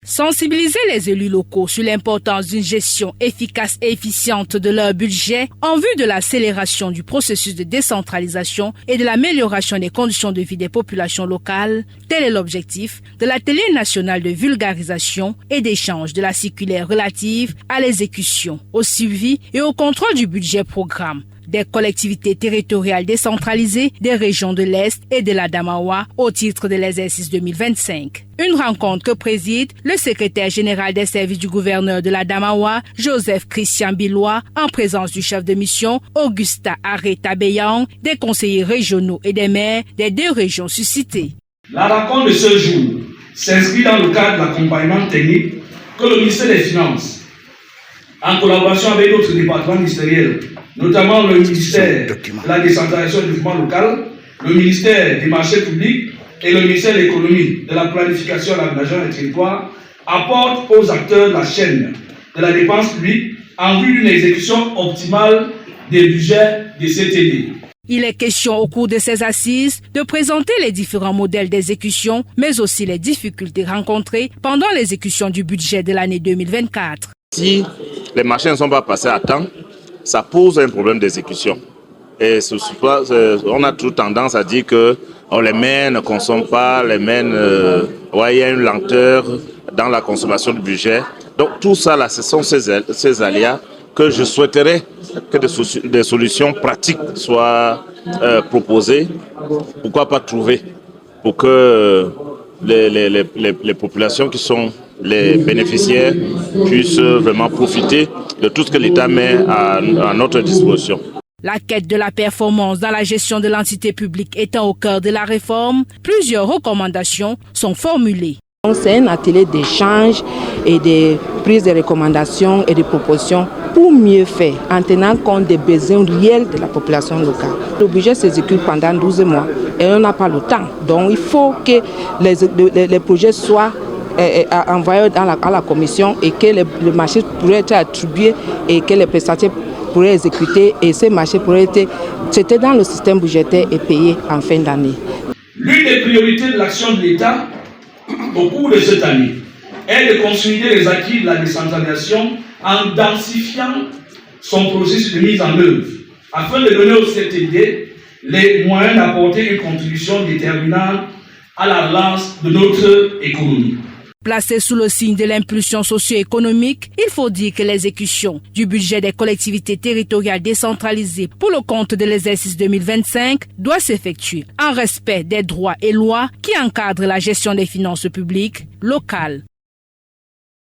Sensibiliser les élus locaux sur l'importance d'une gestion efficace et efficiente de leur budget en vue de l'accélération du processus de décentralisation et de l'amélioration des conditions de vie des populations locales, tel est l'objectif de l'atelier national de vulgarisation et d'échange de la circulaire relative à l'exécution, au suivi et au contrôle du budget programme des collectivités territoriales décentralisées des régions de l'Est et de l'Adamawa au titre de l'exercice 2025. Une rencontre que préside le secrétaire général des services du gouverneur de l'Adamawa, Joseph Christian Bilois, en présence du chef de mission, Augusta Areta-Beyang, des conseillers régionaux et des maires des deux régions suscitées. La rencontre de ce jour s'inscrit dans le cadre de l'accompagnement technique que le ministère des Finances, en collaboration avec d'autres départements ministériels, notamment le ministère de la décentralisation et du développement local, le ministère des marchés publics et le ministère de l'économie, de la planification et de l'aménagement des territoires, apportent aux acteurs de la chaîne de la dépense publique en vue d'une exécution optimale des budgets des CTD. Il est question au cours de ces assises de présenter les différents modèles d'exécution, mais aussi les difficultés rencontrées pendant l'exécution du budget de l'année 2024. Si les marchés ne sont pas passés à temps, ça pose un problème d'exécution. Et on a toujours tendance à dire que les maires ne consomment pas, les maires, il y a une lenteur dans la consommation du budget. Donc tout ça, là, ce sont ces aléas que je souhaiterais que des solutions pratiques soient proposées. Pourquoi pas trouver pour que les populations qui sont les bénéficiaires puissent vraiment profiter de tout ce que l'État met à notre disposition. La quête de la performance dans la gestion de l'entité publique étant au cœur de la réforme, plusieurs recommandations sont formulées. C'est un atelier d'échange et de prise de recommandations et de propositions pour mieux faire, en tenant compte des besoins réels de la population locale. Le budget s'exécute pendant 12 mois et on n'a pas le temps. Donc il faut que les projets soient envoyés à la commission et que le marché pourrait être attribué et que les prestataires pourraient exécuter et ces marchés pourraient être traités dans le système budgétaire et payés en fin d'année. L'une des priorités de l'action de l'État au cours de cette année est de consolider les acquis de la décentralisation en densifiant son processus de mise en œuvre afin de donner au CTD les moyens d'apporter une contribution déterminante à la relance de notre économie. Placé sous le signe de l'impulsion socio-économique, il faut dire que l'exécution du budget des collectivités territoriales décentralisées pour le compte de l'exercice 2025 doit s'effectuer en respect des droits et lois qui encadrent la gestion des finances publiques locales.